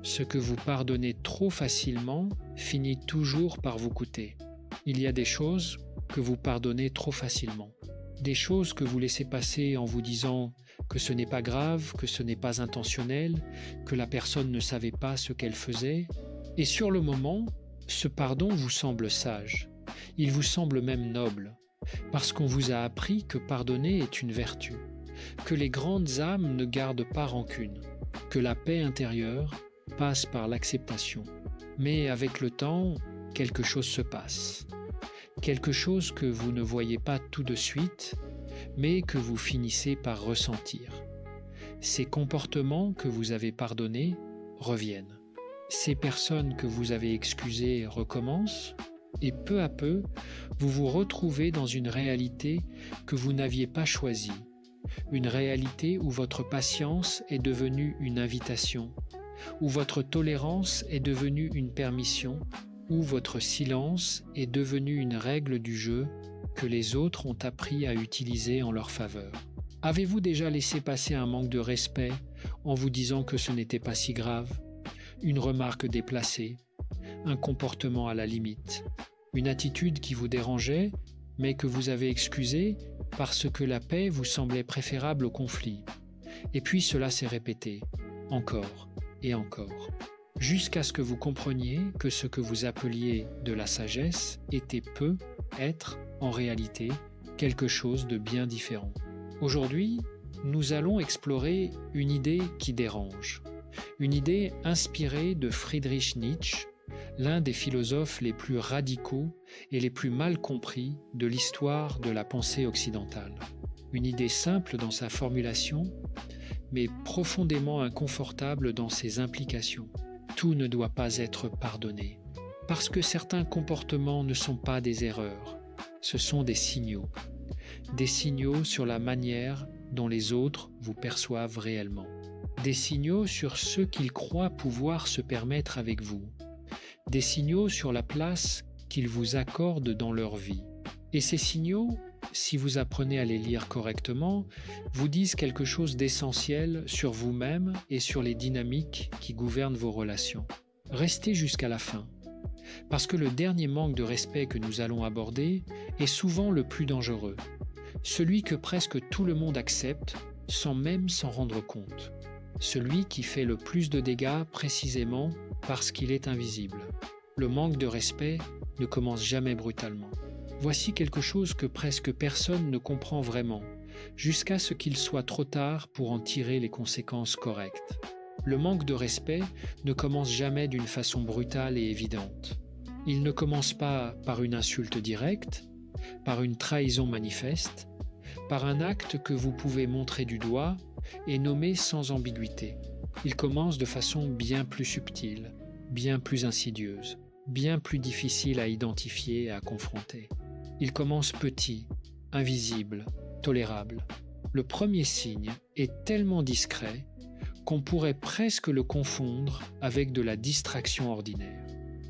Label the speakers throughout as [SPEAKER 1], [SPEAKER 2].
[SPEAKER 1] Ce que vous pardonnez trop facilement finit toujours par vous coûter. Il y a des choses que vous pardonnez trop facilement. Des choses que vous laissez passer en vous disant que ce n'est pas grave, que ce n'est pas intentionnel, que la personne ne savait pas ce qu'elle faisait. Et sur le moment, ce pardon vous semble sage. Il vous semble même noble, parce qu'on vous a appris que pardonner est une vertu, que les grandes âmes ne gardent pas rancune, que la paix intérieure passe par l'acceptation. Mais avec le temps, quelque chose se passe. Quelque chose que vous ne voyez pas tout de suite, mais que vous finissez par ressentir. Ces comportements que vous avez pardonnés reviennent. Ces personnes que vous avez excusées recommencent, et peu à peu, vous vous retrouvez dans une réalité que vous n'aviez pas choisie, une réalité où votre patience est devenue une invitation, où votre tolérance est devenue une permission, où votre silence est devenu une règle du jeu que les autres ont appris à utiliser en leur faveur. Avez-vous déjà laissé passer un manque de respect en vous disant que ce n'était pas si grave, une remarque déplacée, un comportement à la limite, une attitude qui vous dérangeait, mais que vous avez excusée parce que la paix vous semblait préférable au conflit? Et puis cela s'est répété, encore et encore, jusqu'à ce que vous compreniez que ce que vous appeliez de la sagesse était peu être, en réalité, quelque chose de bien différent. Aujourd'hui, nous allons explorer une idée qui dérange, une idée inspirée de Friedrich Nietzsche, l'un des philosophes les plus radicaux et les plus mal compris de l'histoire de la pensée occidentale. Une idée simple dans sa formulation, mais profondément inconfortable dans ses implications. Tout ne doit pas être pardonné, parce que certains comportements ne sont pas des erreurs, ce sont des signaux sur la manière dont les autres vous perçoivent réellement, des signaux sur ce qu'ils croient pouvoir se permettre avec vous, des signaux sur la place qu'ils vous accordent dans leur vie. Et ces signaux, si vous apprenez à les lire correctement, vous disent quelque chose d'essentiel sur vous-même et sur les dynamiques qui gouvernent vos relations. Restez jusqu'à la fin, parce que le dernier manque de respect que nous allons aborder est souvent le plus dangereux, celui que presque tout le monde accepte sans même s'en rendre compte, celui qui fait le plus de dégâts précisément parce qu'il est invisible. Le manque de respect ne commence jamais brutalement. Voici quelque chose que presque personne ne comprend vraiment, jusqu'à ce qu'il soit trop tard pour en tirer les conséquences correctes. Le manque de respect ne commence jamais d'une façon brutale et évidente. Il ne commence pas par une insulte directe, par une trahison manifeste, par un acte que vous pouvez montrer du doigt et nommer sans ambiguïté. Il commence de façon bien plus subtile, bien plus insidieuse, bien plus difficile à identifier et à confronter. Il commence petit, invisible, tolérable. Le premier signe est tellement discret qu'on pourrait presque le confondre avec de la distraction ordinaire.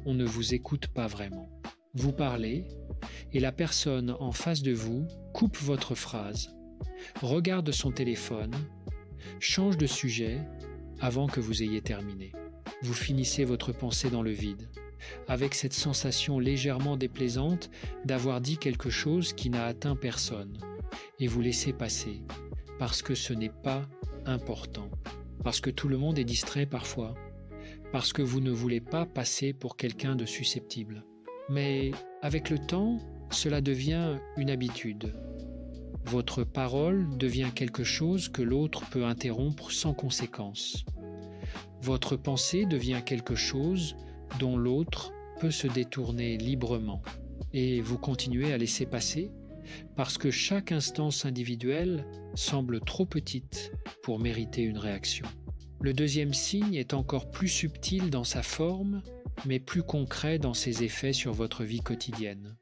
[SPEAKER 1] On ne vous écoute pas vraiment. Vous parlez et la personne en face de vous coupe votre phrase, regarde son téléphone, change de sujet avant que vous ayez terminé. Vous finissez votre pensée dans le vide, avec cette sensation légèrement déplaisante d'avoir dit quelque chose qui n'a atteint personne, et vous laissez passer, parce que ce n'est pas important, parce que tout le monde est distrait parfois, parce que vous ne voulez pas passer pour quelqu'un de susceptible. Mais avec le temps, cela devient une habitude. Votre parole devient quelque chose que l'autre peut interrompre sans conséquence. Votre pensée devient quelque chose dont l'autre peut se détourner librement. Et vous continuez à laisser passer parce que chaque instance individuelle semble trop petite pour mériter une réaction. Le deuxième signe est encore plus subtil dans sa forme, mais plus concret dans ses effets sur votre vie quotidienne.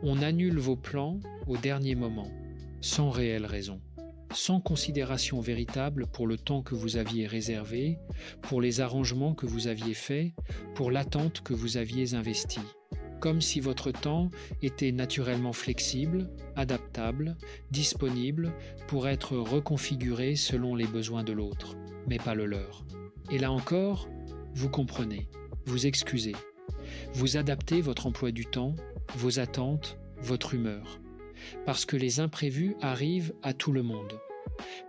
[SPEAKER 1] On annule vos plans au dernier moment, sans réelle raison, sans considération véritable pour le temps que vous aviez réservé, pour les arrangements que vous aviez faits, pour l'attente que vous aviez investie. Comme si votre temps était naturellement flexible, adaptable, disponible pour être reconfiguré selon les besoins de l'autre, mais pas le leur. Et là encore, vous comprenez, vous excusez, vous adaptez votre emploi du temps, vos attentes, votre humeur. Parce que les imprévus arrivent à tout le monde.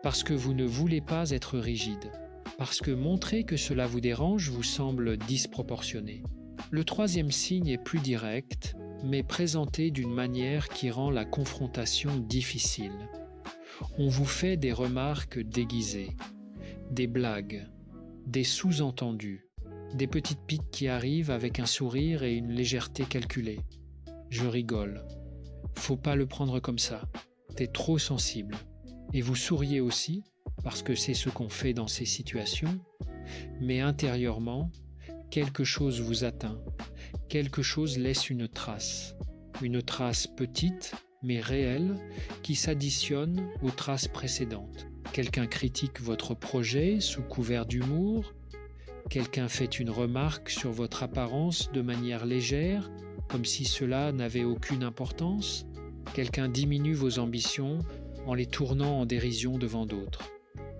[SPEAKER 1] Parce que vous ne voulez pas être rigide. Parce que montrer que cela vous dérange vous semble disproportionné. Le troisième signe est plus direct, mais présenté d'une manière qui rend la confrontation difficile. On vous fait des remarques déguisées, des blagues, des sous-entendus, des petites piques qui arrivent avec un sourire et une légèreté calculée. Je rigole. Faut pas le prendre comme ça. T'es trop sensible. Et vous souriez aussi, parce que c'est ce qu'on fait dans ces situations, mais intérieurement, quelque chose vous atteint. Quelque chose laisse une trace petite, mais réelle, qui s'additionne aux traces précédentes. Quelqu'un critique votre projet sous couvert d'humour, quelqu'un fait une remarque sur votre apparence de manière légère, comme si cela n'avait aucune importance, quelqu'un diminue vos ambitions en les tournant en dérision devant d'autres.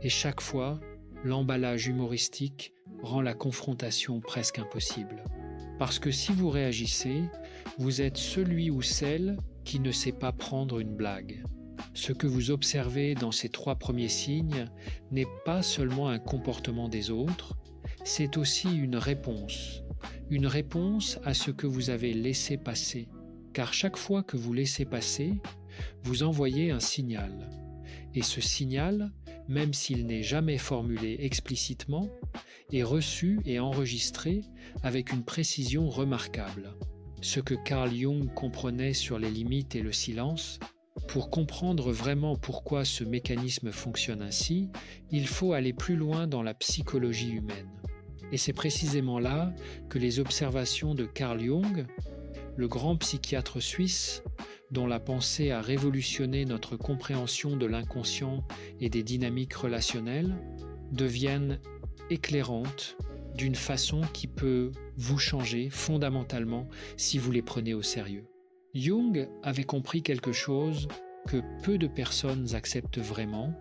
[SPEAKER 1] Et chaque fois, l'emballage humoristique rend la confrontation presque impossible. Parce que si vous réagissez, vous êtes celui ou celle qui ne sait pas prendre une blague. Ce que vous observez dans ces 3 premiers signes n'est pas seulement un comportement des autres, c'est aussi une réponse à ce que vous avez laissé passer. Car chaque fois que vous laissez passer, vous envoyez un signal. Et ce signal, même s'il n'est jamais formulé explicitement, est reçu et enregistré avec une précision remarquable. Ce que Carl Jung comprenait sur les limites et le silence, pour comprendre vraiment pourquoi ce mécanisme fonctionne ainsi, il faut aller plus loin dans la psychologie humaine. Et c'est précisément là que les observations de Carl Jung, le grand psychiatre suisse, dont la pensée a révolutionné notre compréhension de l'inconscient et des dynamiques relationnelles, deviennent éclairantes d'une façon qui peut vous changer fondamentalement si vous les prenez au sérieux. Jung avait compris quelque chose que peu de personnes acceptent vraiment,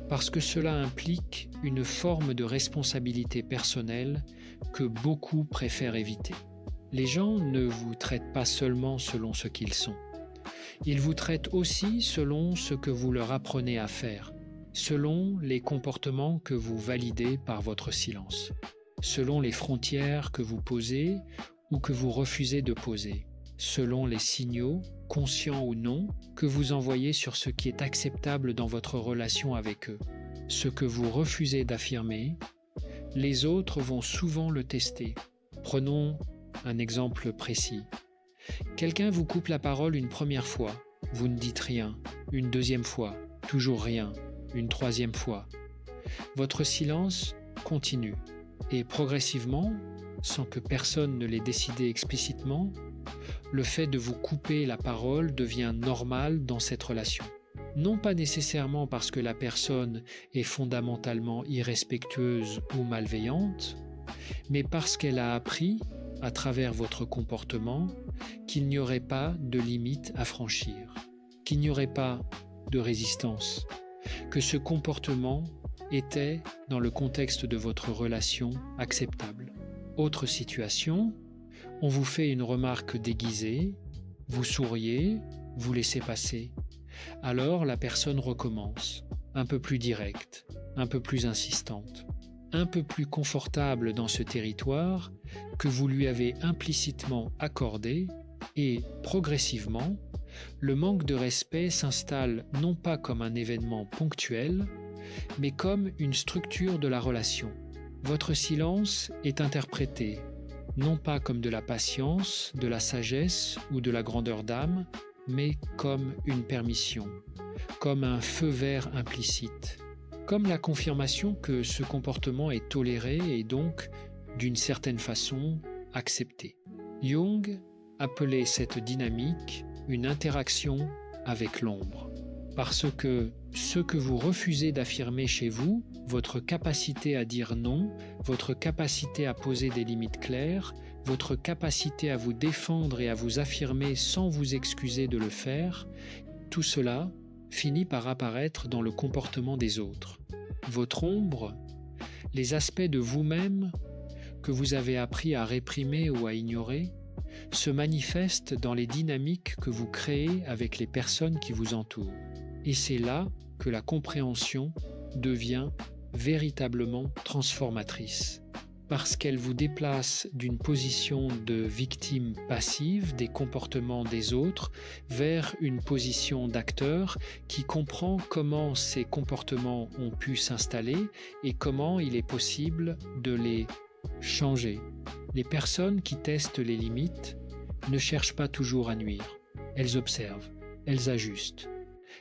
[SPEAKER 1] parce que cela implique une forme de responsabilité personnelle que beaucoup préfèrent éviter. Les gens ne vous traitent pas seulement selon ce qu'ils sont. Ils vous traitent aussi selon ce que vous leur apprenez à faire, selon les comportements que vous validez par votre silence, selon les frontières que vous posez ou que vous refusez de poser, selon les signaux, conscients ou non, que vous envoyez sur ce qui est acceptable dans votre relation avec eux. Ce que vous refusez d'affirmer, les autres vont souvent le tester. Prenons un exemple précis. Quelqu'un vous coupe la parole une première fois, vous ne dites rien, une deuxième fois, toujours rien, une troisième fois. Votre silence continue et progressivement, sans que personne ne l'ait décidé explicitement, le fait de vous couper la parole devient normal dans cette relation. Non pas nécessairement parce que la personne est fondamentalement irrespectueuse ou malveillante, mais parce qu'elle a appris, à travers votre comportement, qu'il n'y aurait pas de limite à franchir, qu'il n'y aurait pas de résistance, que ce comportement était, dans le contexte de votre relation, acceptable. Autre situation, on vous fait une remarque déguisée, vous souriez, vous laissez passer. Alors la personne recommence, un peu plus directe, un peu plus insistante, un peu plus confortable dans ce territoire que vous lui avez implicitement accordé et, progressivement, le manque de respect s'installe non pas comme un événement ponctuel, mais comme une structure de la relation. Votre silence est interprété non pas comme de la patience, de la sagesse ou de la grandeur d'âme, mais comme une permission, comme un feu vert implicite, comme la confirmation que ce comportement est toléré et donc, d'une certaine façon, accepté. Jung appelait cette dynamique une interaction avec l'ombre, parce que ce que vous refusez d'affirmer chez vous, votre capacité à dire non, votre capacité à poser des limites claires, votre capacité à vous défendre et à vous affirmer sans vous excuser de le faire, tout cela finit par apparaître dans le comportement des autres. Votre ombre, les aspects de vous-même que vous avez appris à réprimer ou à ignorer se manifeste dans les dynamiques que vous créez avec les personnes qui vous entourent. Et c'est là que la compréhension devient véritablement transformatrice, parce qu'elle vous déplace d'une position de victime passive des comportements des autres vers une position d'acteur qui comprend comment ces comportements ont pu s'installer et comment il est possible de les changer. Les personnes qui testent les limites ne cherchent pas toujours à nuire. Elles observent, elles ajustent,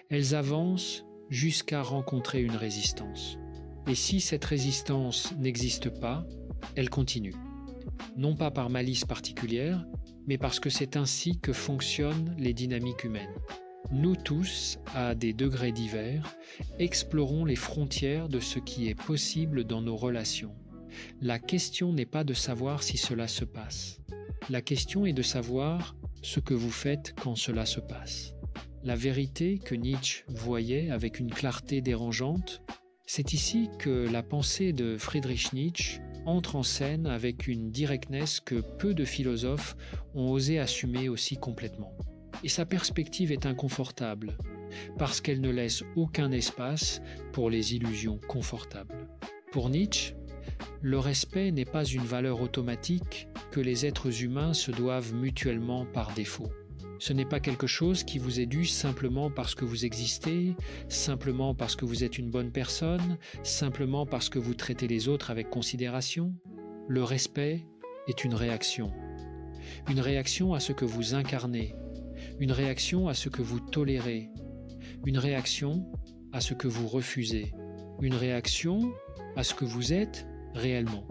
[SPEAKER 1] elles avancent jusqu'à rencontrer une résistance. Et si cette résistance n'existe pas, elle continue. Non pas par malice particulière, mais parce que c'est ainsi que fonctionnent les dynamiques humaines. Nous tous, à des degrés divers, explorons les frontières de ce qui est possible dans nos relations. La question n'est pas de savoir si cela se passe. La question est de savoir ce que vous faites quand cela se passe. La vérité que Nietzsche voyait avec une clarté dérangeante, c'est ici que la pensée de Friedrich Nietzsche entre en scène avec une directness que peu de philosophes ont osé assumer aussi complètement. Et sa perspective est inconfortable, parce qu'elle ne laisse aucun espace pour les illusions confortables. Pour Nietzsche, le respect n'est pas une valeur automatique que les êtres humains se doivent mutuellement par défaut. Ce n'est pas quelque chose qui vous est dû simplement parce que vous existez, simplement parce que vous êtes une bonne personne, simplement parce que vous traitez les autres avec considération. Le respect est une réaction à ce que vous incarnez, une réaction à ce que vous tolérez, une réaction à ce que vous refusez, une réaction à ce que vous êtes réellement,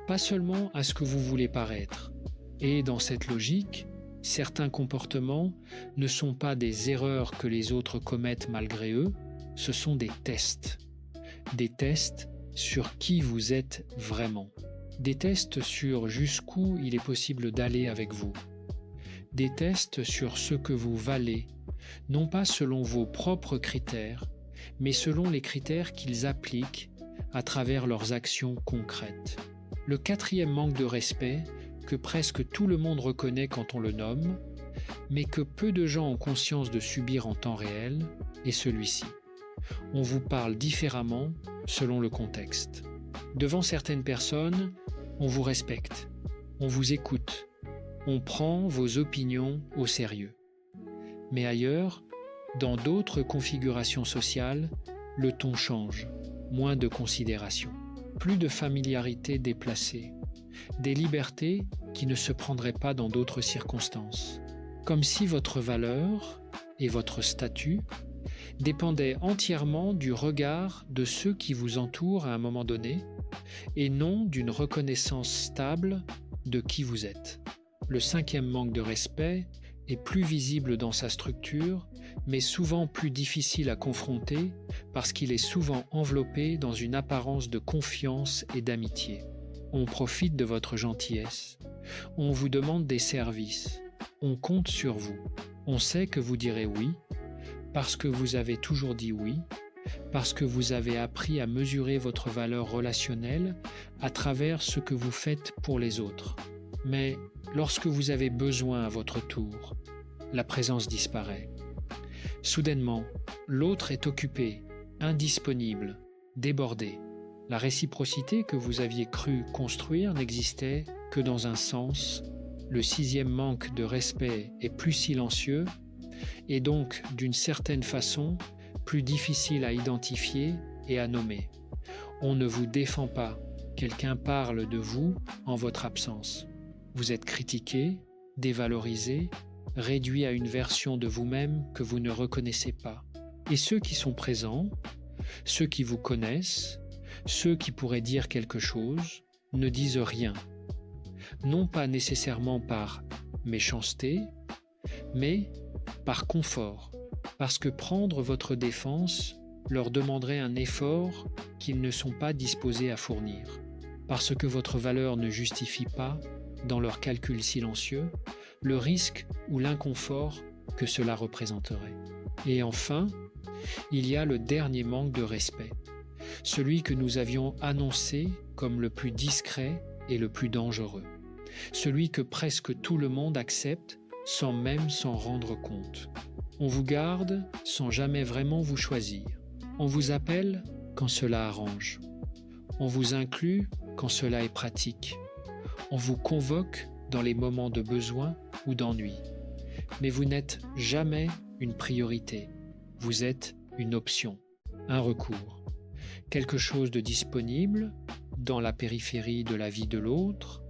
[SPEAKER 1] pas seulement à ce que vous voulez paraître. Et dans cette logique, certains comportements ne sont pas des erreurs que les autres commettent malgré eux, ce sont des tests sur qui vous êtes vraiment, des tests sur jusqu'où il est possible d'aller avec vous, des tests sur ce que vous valez, non pas selon vos propres critères, mais selon les critères qu'ils appliquent à travers leurs actions concrètes. Le quatrième manque de respect, que presque tout le monde reconnaît quand on le nomme, mais que peu de gens ont conscience de subir en temps réel, est celui-ci. On vous parle différemment selon le contexte. Devant certaines personnes, on vous respecte, on vous écoute, on prend vos opinions au sérieux. Mais ailleurs, dans d'autres configurations sociales, le ton change, moins de considération, plus de familiarité déplacée, des libertés qui ne se prendraient pas dans d'autres circonstances, comme si votre valeur et votre statut dépendaient entièrement du regard de ceux qui vous entourent à un moment donné, et non d'une reconnaissance stable de qui vous êtes. Le cinquième manque de respect est plus visible dans sa structure, mais souvent plus difficile à confronter parce qu'il est souvent enveloppé dans une apparence de confiance et d'amitié. On profite de votre gentillesse, on vous demande des services, on compte sur vous, on sait que vous direz oui, parce que vous avez toujours dit oui, parce que vous avez appris à mesurer votre valeur relationnelle à travers ce que vous faites pour les autres. Mais lorsque vous avez besoin à votre tour, la présence disparaît. Soudainement, l'autre est occupé, indisponible, débordé. La réciprocité que vous aviez cru construire n'existait que dans un sens. Le sixième manque de respect est plus silencieux et donc, d'une certaine façon, plus difficile à identifier et à nommer. On ne vous défend pas, quelqu'un parle de vous en votre absence. Vous êtes critiqué, dévalorisé, réduit à une version de vous-même que vous ne reconnaissez pas. Et ceux qui sont présents, ceux qui vous connaissent, ceux qui pourraient dire quelque chose, ne disent rien. Non pas nécessairement par méchanceté, mais par confort, parce que prendre votre défense leur demanderait un effort qu'ils ne sont pas disposés à fournir, parce que votre valeur ne justifie pas, dans leur calcul silencieux, le risque ou l'inconfort que cela représenterait. Et enfin, il y a le dernier manque de respect, celui que nous avions annoncé comme le plus discret est le plus dangereux, celui que presque tout le monde accepte sans même s'en rendre compte. On vous garde sans jamais vraiment vous choisir. On vous appelle quand cela arrange. On vous inclut quand cela est pratique. On vous convoque dans les moments de besoin ou d'ennui. Mais vous n'êtes jamais une priorité. Vous êtes une option, un recours. Quelque chose de disponible dans la périphérie de la vie de l'autre,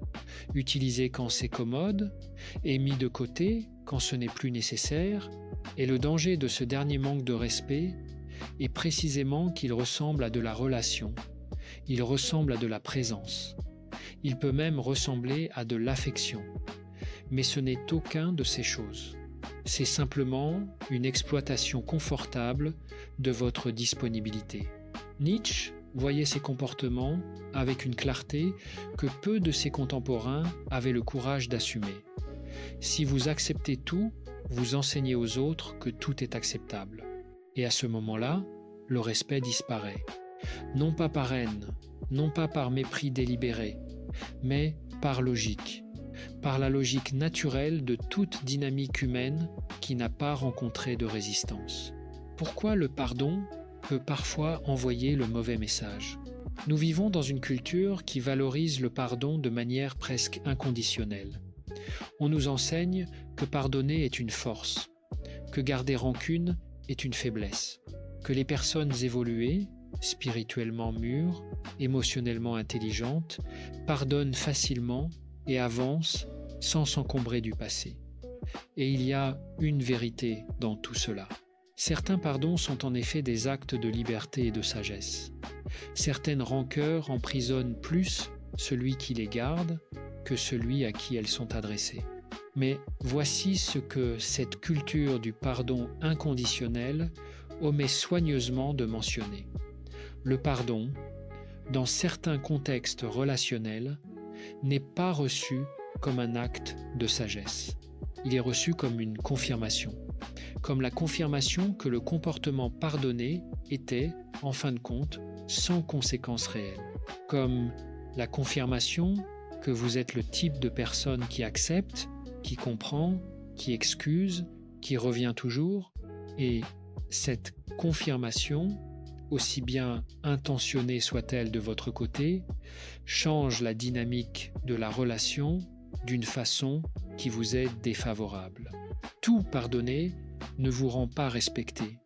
[SPEAKER 1] utilisé quand c'est commode et mis de côté quand ce n'est plus nécessaire. Et le danger de ce dernier manque de respect est précisément qu'il ressemble à de la relation, il ressemble à de la présence, il peut même ressembler à de l'affection. Mais ce n'est aucun de ces choses. C'est simplement une exploitation confortable de votre disponibilité. Nietzsche voyait ces comportements avec une clarté que peu de ses contemporains avaient le courage d'assumer. Si vous acceptez tout, vous enseignez aux autres que tout est acceptable. Et à ce moment-là, le respect disparaît. Non pas par haine, non pas par mépris délibéré, mais par logique. Par la logique naturelle de toute dynamique humaine qui n'a pas rencontré de résistance. Pourquoi le pardon peut parfois envoyer le mauvais message? Nous vivons dans une culture qui valorise le pardon de manière presque inconditionnelle. On nous enseigne que pardonner est une force, que garder rancune est une faiblesse, que les personnes évoluées, spirituellement mûres, émotionnellement intelligentes, pardonnent facilement et avancent sans s'encombrer du passé. Et il y a une vérité dans tout cela. Certains pardons sont en effet des actes de liberté et de sagesse. Certaines rancœurs emprisonnent plus celui qui les garde que celui à qui elles sont adressées. Mais voici ce que cette culture du pardon inconditionnel omet soigneusement de mentionner. Le pardon, dans certains contextes relationnels, n'est pas reçu comme un acte de sagesse. Il est reçu comme une confirmation, comme la confirmation que le comportement pardonné était, en fin de compte, sans conséquence réelle, comme la confirmation que vous êtes le type de personne qui accepte, qui comprend, qui excuse, qui revient toujours, et cette confirmation, aussi bien intentionnée soit-elle de votre côté, change la dynamique de la relation d'une façon qui vous est défavorable. Tout pardonner ne vous rend pas respecté,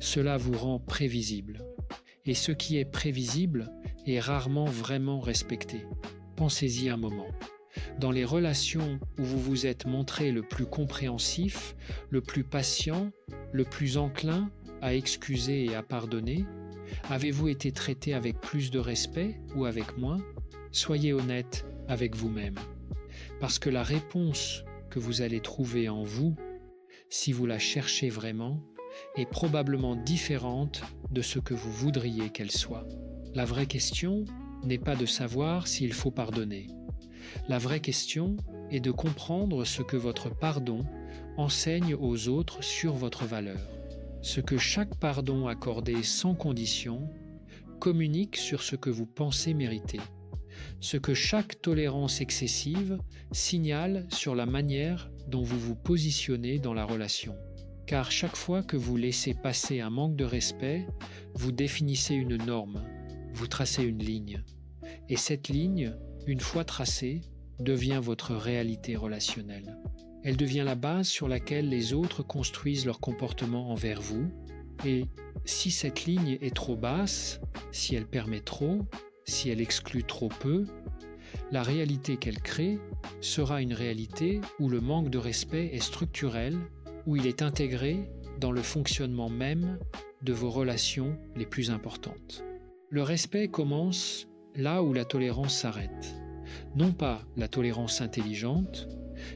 [SPEAKER 1] cela vous rend prévisible. Et ce qui est prévisible est rarement vraiment respecté. Pensez-y un moment. Dans les relations où vous vous êtes montré le plus compréhensif, le plus patient, le plus enclin à excuser et à pardonner, avez-vous été traité avec plus de respect ou avec moins? Soyez honnête avec vous-même. Parce que la réponse que vous allez trouver en vous, si vous la cherchez vraiment, est probablement différente de ce que vous voudriez qu'elle soit. La vraie question n'est pas de savoir s'il faut pardonner. La vraie question est de comprendre ce que votre pardon enseigne aux autres sur votre valeur. Ce que chaque pardon accordé sans condition communique sur ce que vous pensez mériter. Ce que chaque tolérance excessive signale sur la manière dont vous vous positionnez dans la relation. Car chaque fois que vous laissez passer un manque de respect, vous définissez une norme, vous tracez une ligne. Et cette ligne, une fois tracée, devient votre réalité relationnelle. Elle devient la base sur laquelle les autres construisent leur comportement envers vous. Et si cette ligne est trop basse, si elle permet trop, si elle exclut trop peu, la réalité qu'elle crée sera une réalité où le manque de respect est structurel, où il est intégré dans le fonctionnement même de vos relations les plus importantes. Le respect commence là où la tolérance s'arrête. Non pas la tolérance intelligente,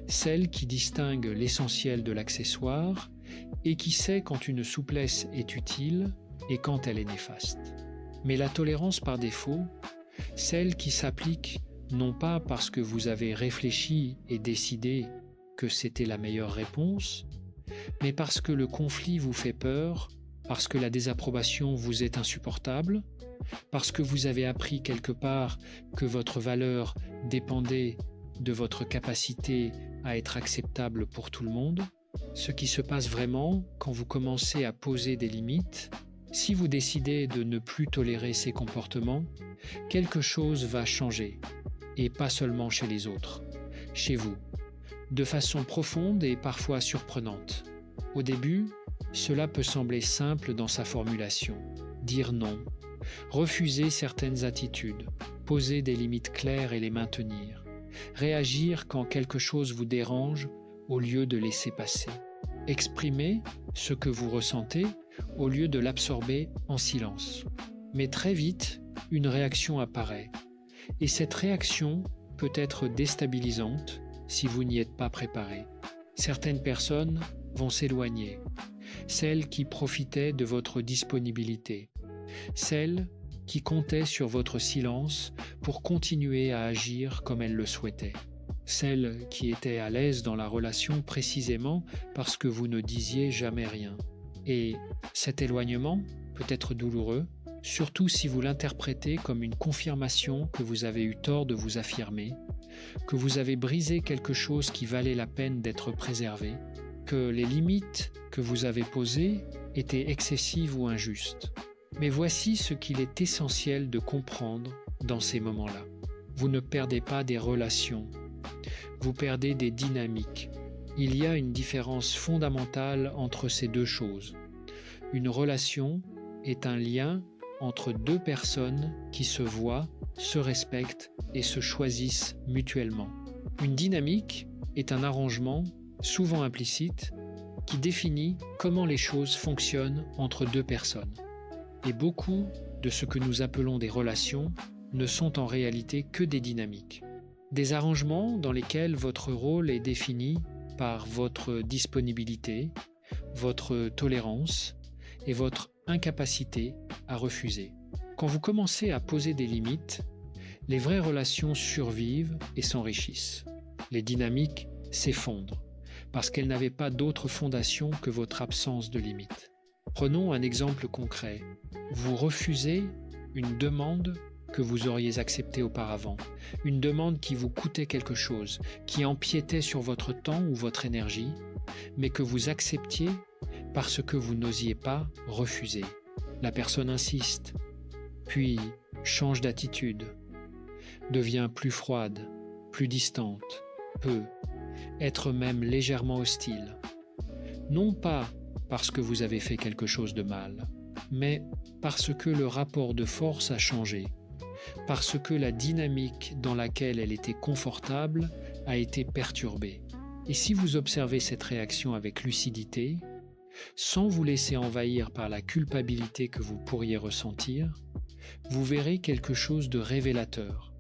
[SPEAKER 1] celle qui distingue l'essentiel de l'accessoire et qui sait quand une souplesse est utile et quand elle est néfaste. Mais la tolérance par défaut, celle qui s'applique non pas parce que vous avez réfléchi et décidé que c'était la meilleure réponse, mais parce que le conflit vous fait peur, parce que la désapprobation vous est insupportable, parce que vous avez appris quelque part que votre valeur dépendait de votre capacité à être acceptable pour tout le monde. Ce qui se passe vraiment quand vous commencez à poser des limites, si vous décidez de ne plus tolérer ces comportements, quelque chose va changer, et pas seulement chez les autres, chez vous, de façon profonde et parfois surprenante. Au début, cela peut sembler simple dans sa formulation. Dire non, refuser certaines attitudes, poser des limites claires et les maintenir, réagir quand quelque chose vous dérange au lieu de laisser passer, exprimer ce que vous ressentez au lieu de l'absorber en silence. Mais très vite, une réaction apparaît, et cette réaction peut être déstabilisante si vous n'y êtes pas préparé. Certaines personnes vont s'éloigner, celles qui profitaient de votre disponibilité, celles qui comptaient sur votre silence pour continuer à agir comme elles le souhaitaient, celles qui étaient à l'aise dans la relation précisément parce que vous ne disiez jamais rien. Et cet éloignement peut être douloureux, surtout si vous l'interprétez comme une confirmation que vous avez eu tort de vous affirmer, que vous avez brisé quelque chose qui valait la peine d'être préservé, que les limites que vous avez posées étaient excessives ou injustes. Mais voici ce qu'il est essentiel de comprendre dans ces moments-là. Vous ne perdez pas des relations, vous perdez des dynamiques. Il y a une différence fondamentale entre ces deux choses. Une relation est un lien entre deux personnes qui se voient, se respectent et se choisissent mutuellement. Une dynamique est un arrangement, souvent implicite, qui définit comment les choses fonctionnent entre deux personnes. Et beaucoup de ce que nous appelons des relations ne sont en réalité que des dynamiques. Des arrangements dans lesquels votre rôle est défini par votre disponibilité, votre tolérance et votre incapacité à refuser. Quand vous commencez à poser des limites, les vraies relations survivent et s'enrichissent. Les dynamiques s'effondrent parce qu'elles n'avaient pas d'autre fondation que votre absence de limites. Prenons un exemple concret. Vous refusez une demande que vous auriez acceptée auparavant, une demande qui vous coûtait quelque chose, qui empiétait sur votre temps ou votre énergie, mais que vous acceptiez parce que vous n'osiez pas refuser. La personne insiste, puis change d'attitude, devient plus froide, plus distante, peut être même légèrement hostile. Non pas parce que vous avez fait quelque chose de mal, mais parce que le rapport de force a changé, parce que la dynamique dans laquelle elle était confortable a été perturbée. Et si vous observez cette réaction avec lucidité, sans vous laisser envahir par la culpabilité que vous pourriez ressentir, vous verrez quelque chose de révélateur,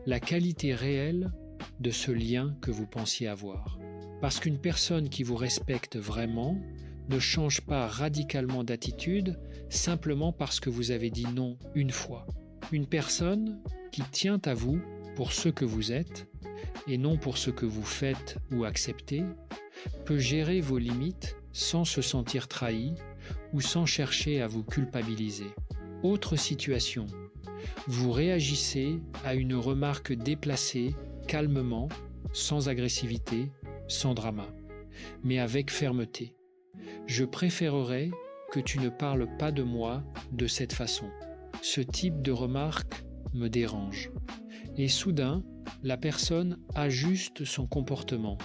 [SPEAKER 1] la qualité réelle de ce lien que vous pensiez avoir. Parce qu'une personne qui vous respecte vraiment ne change pas radicalement d'attitude simplement parce que vous avez dit non une fois. Une personne qui tient à vous pour ce que vous êtes et non pour ce que vous faites ou acceptez peut gérer vos limites sans se sentir trahi ou sans chercher à vous culpabiliser. Autre situation, vous réagissez à une remarque déplacée calmement, sans agressivité, sans drama, mais avec fermeté. Je préférerais que tu ne parles pas de moi de cette façon. Ce type de remarque me dérange. Et soudain, la personne ajuste son comportement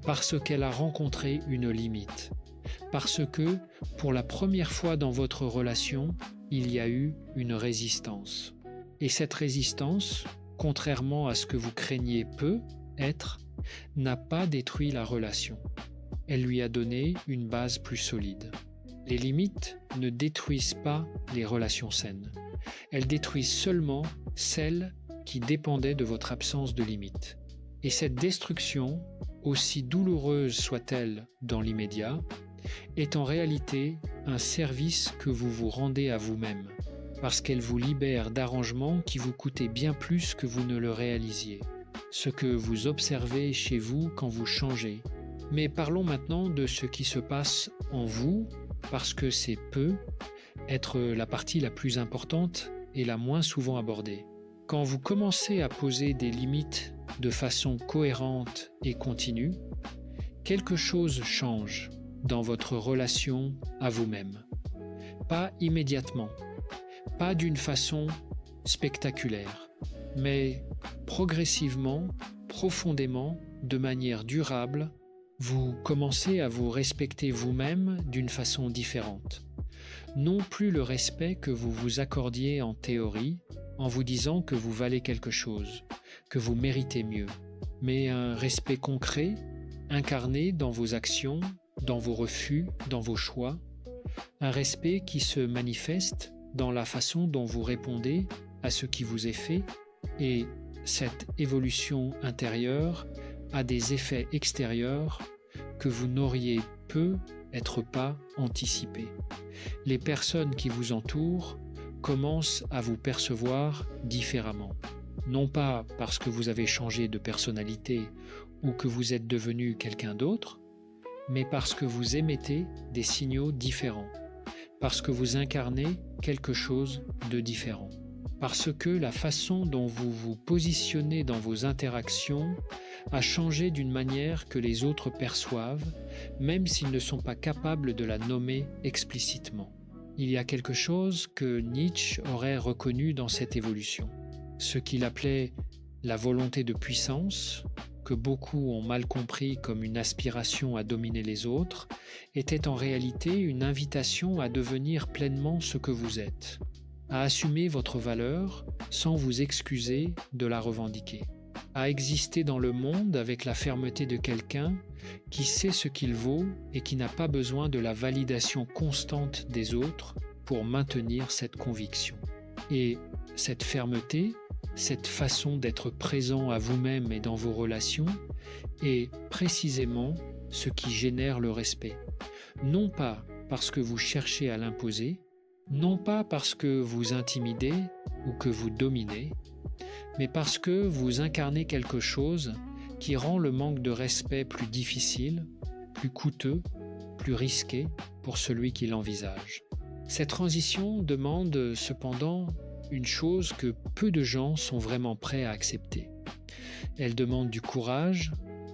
[SPEAKER 1] parce qu'elle a rencontré une limite, parce que, pour la première fois dans votre relation, il y a eu une résistance. Et cette résistance, contrairement à ce que vous craignez peut être, n'a pas détruit la relation. Elle lui a donné une base plus solide. Les limites ne détruisent pas les relations saines. Elles détruisent seulement celles qui dépendaient de votre absence de limites. Et cette destruction, aussi douloureuse soit-elle dans l'immédiat, est en réalité un service que vous vous rendez à vous-même, parce qu'elle vous libère d'arrangements qui vous coûtaient bien plus que vous ne le réalisiez. Ce que vous observez chez vous quand vous changez. Mais parlons maintenant de ce qui se passe en vous parce que c'est peut être la partie la plus importante et la moins souvent abordée. Quand vous commencez à poser des limites de façon cohérente et continue, quelque chose change dans votre relation à vous-même. Pas immédiatement, pas d'une façon spectaculaire, mais progressivement, profondément, de manière durable, vous commencez à vous respecter vous-même d'une façon différente. Non plus le respect que vous vous accordiez en théorie, en vous disant que vous valez quelque chose, que vous méritez mieux, mais un respect concret, incarné dans vos actions, dans vos refus, dans vos choix, un respect qui se manifeste dans la façon dont vous répondez à ce qui vous est fait, et cette évolution intérieure a des effets extérieurs que vous n'auriez peut-être pas anticipés. Les personnes qui vous entourent commencent à vous percevoir différemment. Non pas parce que vous avez changé de personnalité ou que vous êtes devenu quelqu'un d'autre, mais parce que vous émettez des signaux différents, parce que vous incarnez quelque chose de différent, parce que la façon dont vous vous positionnez dans vos interactions a changé d'une manière que les autres perçoivent, même s'ils ne sont pas capables de la nommer explicitement. Il y a quelque chose que Nietzsche aurait reconnu dans cette évolution, ce qu'il appelait la volonté de puissance, que beaucoup ont mal compris comme une aspiration à dominer les autres, était en réalité une invitation à devenir pleinement ce que vous êtes, à assumer votre valeur sans vous excuser de la revendiquer, à exister dans le monde avec la fermeté de quelqu'un qui sait ce qu'il vaut et qui n'a pas besoin de la validation constante des autres pour maintenir cette conviction. Et cette fermeté, cette façon d'être présent à vous-même et dans vos relations est précisément ce qui génère le respect. Non pas parce que vous cherchez à l'imposer, non pas parce que vous intimidez ou que vous dominez, mais parce que vous incarnez quelque chose qui rend le manque de respect plus difficile, plus coûteux, plus risqué pour celui qui l'envisage. Cette transition demande cependant une chose que peu de gens sont vraiment prêts à accepter. Elle demande du courage,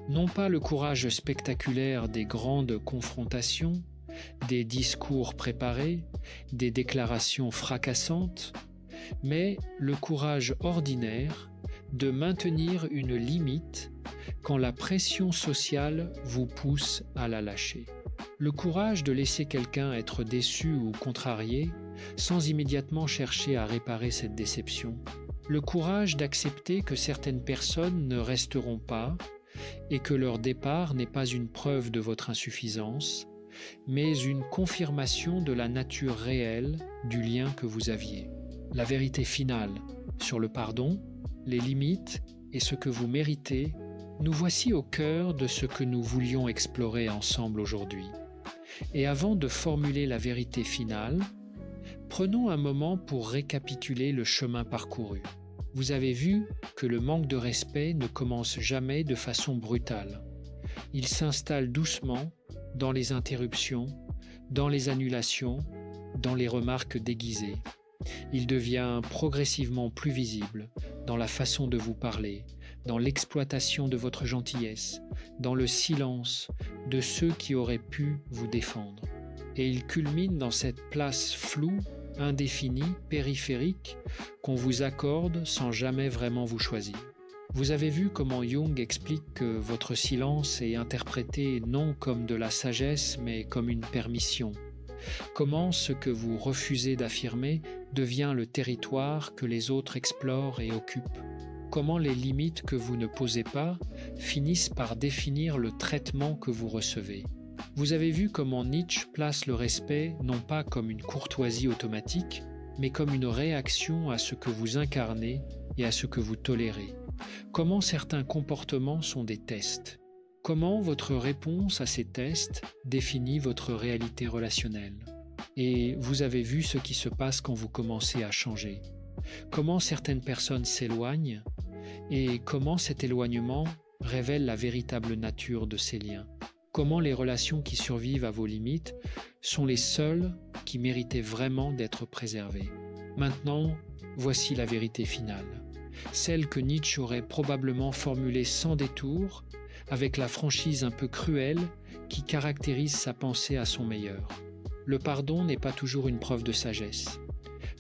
[SPEAKER 1] non pas le courage spectaculaire des grandes confrontations, des discours préparés, des déclarations fracassantes, mais le courage ordinaire de maintenir une limite quand la pression sociale vous pousse à la lâcher. Le courage de laisser quelqu'un être déçu ou contrarié sans immédiatement chercher à réparer cette déception. Le courage d'accepter que certaines personnes ne resteront pas et que leur départ n'est pas une preuve de votre insuffisance, mais une confirmation de la nature réelle du lien que vous aviez. La vérité finale sur le pardon, les limites et ce que vous méritez, nous voici au cœur de ce que nous voulions explorer ensemble aujourd'hui. Et avant de formuler la vérité finale, prenons un moment pour récapituler le chemin parcouru. Vous avez vu que le manque de respect ne commence jamais de façon brutale. Il s'installe doucement dans les interruptions, dans les annulations, dans les remarques déguisées. Il devient progressivement plus visible dans la façon de vous parler, dans l'exploitation de votre gentillesse, dans le silence de ceux qui auraient pu vous défendre. Et il culmine dans cette place floue, indéfinie, périphérique, qu'on vous accorde sans jamais vraiment vous choisir. Vous avez vu comment Jung explique que votre silence est interprété non comme de la sagesse, mais comme une permission. Comment ce que vous refusez d'affirmer devient le territoire que les autres explorent et occupent. Comment les limites que vous ne posez pas finissent par définir le traitement que vous recevez. Vous avez vu comment Nietzsche place le respect non pas comme une courtoisie automatique, mais comme une réaction à ce que vous incarnez et à ce que vous tolérez. Comment certains comportements sont des tests. Comment votre réponse à ces tests définit votre réalité relationnelle. Et vous avez vu ce qui se passe quand vous commencez à changer. Comment certaines personnes s'éloignent et comment cet éloignement révèle la véritable nature de ces liens. comment les relations qui survivent à vos limites sont les seules qui méritaient vraiment d'être préservées. Maintenant, voici la vérité finale, celle que Nietzsche aurait probablement formulée sans détour, avec la franchise un peu cruelle qui caractérise sa pensée à son meilleur. Le pardon n'est pas toujours une preuve de sagesse.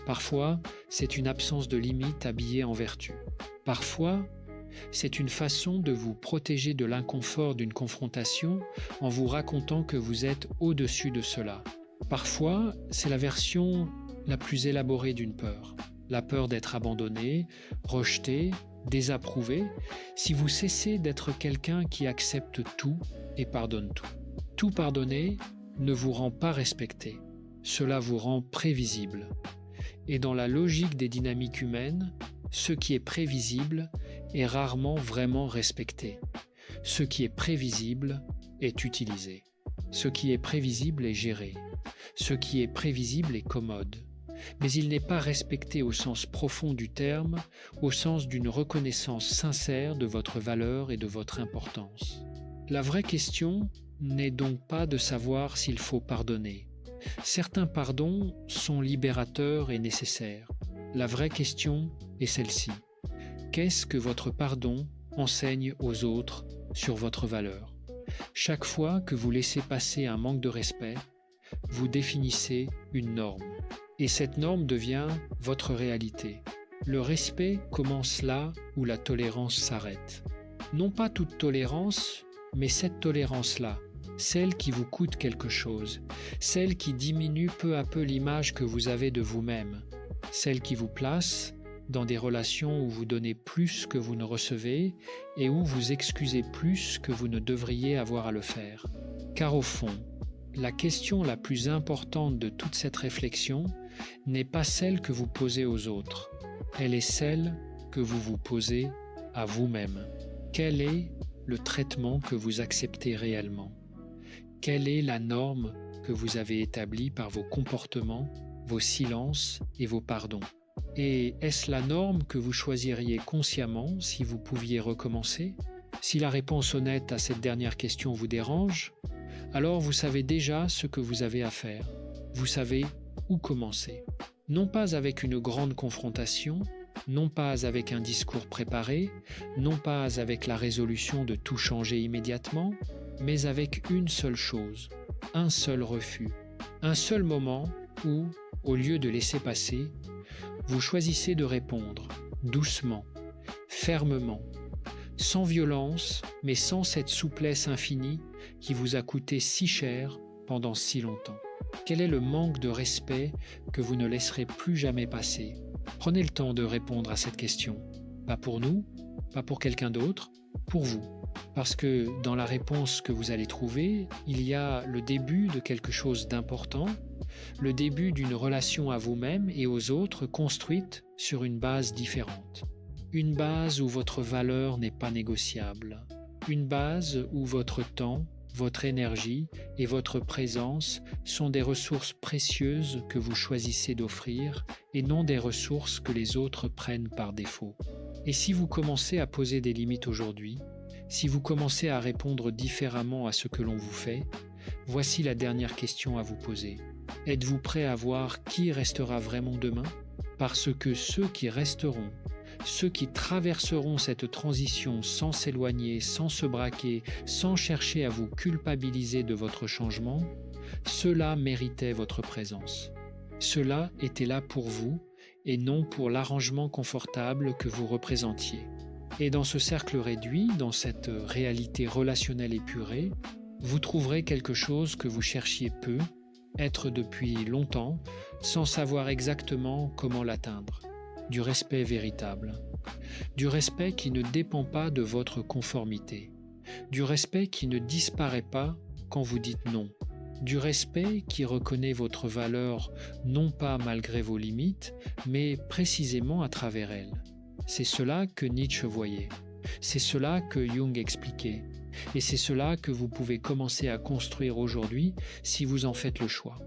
[SPEAKER 1] Parfois, c'est une absence de limite habillée en vertu. Parfois, c'est une façon de vous protéger de l'inconfort d'une confrontation en vous racontant que vous êtes au-dessus de cela. Parfois, c'est la version la plus élaborée d'une peur. La peur d'être abandonné, rejeté, désapprouvé, si vous cessez d'être quelqu'un qui accepte tout et pardonne tout. Tout pardonner ne vous rend pas respecté. Cela vous rend prévisible. Et dans la logique des dynamiques humaines, ce qui est prévisible est rarement vraiment respecté. Ce qui est prévisible est utilisé. Ce qui est prévisible est géré. Ce qui est prévisible est commode. Mais il n'est pas respecté au sens profond du terme, au sens d'une reconnaissance sincère de votre valeur et de votre importance. La vraie question n'est donc pas de savoir s'il faut pardonner. Certains pardons sont libérateurs et nécessaires. La vraie question est celle-ci. Qu'est-ce que votre pardon enseigne aux autres sur votre valeur? Chaque fois que vous laissez passer un manque de respect, vous définissez une norme. Et cette norme devient votre réalité. Le respect commence là où la tolérance s'arrête. Non pas toute tolérance, mais cette tolérance-là, celle qui vous coûte quelque chose, celle qui diminue peu à peu l'image que vous avez de vous-même, celle qui vous place dans des relations où vous donnez plus que vous ne recevez et où vous excusez plus que vous ne devriez avoir à le faire. Car au fond, la question la plus importante de toute cette réflexion n'est pas celle que vous posez aux autres, elle est celle que vous vous posez à vous-même. Quel est le traitement que vous acceptez réellement? Quelle est la norme que vous avez établie par vos comportements, vos silences et vos pardons? Et est-ce la norme que vous choisiriez consciemment si vous pouviez recommencer? Si la réponse honnête à cette dernière question vous dérange, alors vous savez déjà ce que vous avez à faire. Vous savez où commencer. Non pas avec une grande confrontation, non pas avec un discours préparé, non pas avec la résolution de tout changer immédiatement, mais avec une seule chose, un seul refus, un seul moment où, au lieu de laisser passer, vous choisissez de répondre, doucement, fermement, sans violence, mais sans cette souplesse infinie qui vous a coûté si cher pendant si longtemps. Quel est le manque de respect que vous ne laisserez plus jamais passer? Prenez le temps de répondre à cette question. Pas pour nous, pas pour quelqu'un d'autre, pour vous. Parce que dans la réponse que vous allez trouver, il y a le début de quelque chose d'important, le début d'une relation à vous-même et aux autres construite sur une base différente. Une base où votre valeur n'est pas négociable. Une base où votre temps, votre énergie et votre présence sont des ressources précieuses que vous choisissez d'offrir et non des ressources que les autres prennent par défaut. Et si vous commencez à poser des limites aujourd'hui, si vous commencez à répondre différemment à ce que l'on vous fait, voici la dernière question à vous poser. Êtes-vous prêt à voir qui restera vraiment demain? Parce que ceux qui resteront, ceux qui traverseront cette transition sans s'éloigner, sans se braquer, sans chercher à vous culpabiliser de votre changement, ceux-là méritaient votre présence. Ceux-là étaient là pour vous et non pour l'arrangement confortable que vous représentiez. Et dans ce cercle réduit, dans cette réalité relationnelle épurée, vous trouverez quelque chose que vous cherchiez peu, être depuis longtemps, sans savoir exactement comment l'atteindre. Du respect véritable, du respect qui ne dépend pas de votre conformité, du respect qui ne disparaît pas quand vous dites non, du respect qui reconnaît votre valeur non pas malgré vos limites, mais précisément à travers elles. C'est cela que Nietzsche voyait, c'est cela que Jung expliquait, et c'est cela que vous pouvez commencer à construire aujourd'hui si vous en faites le choix.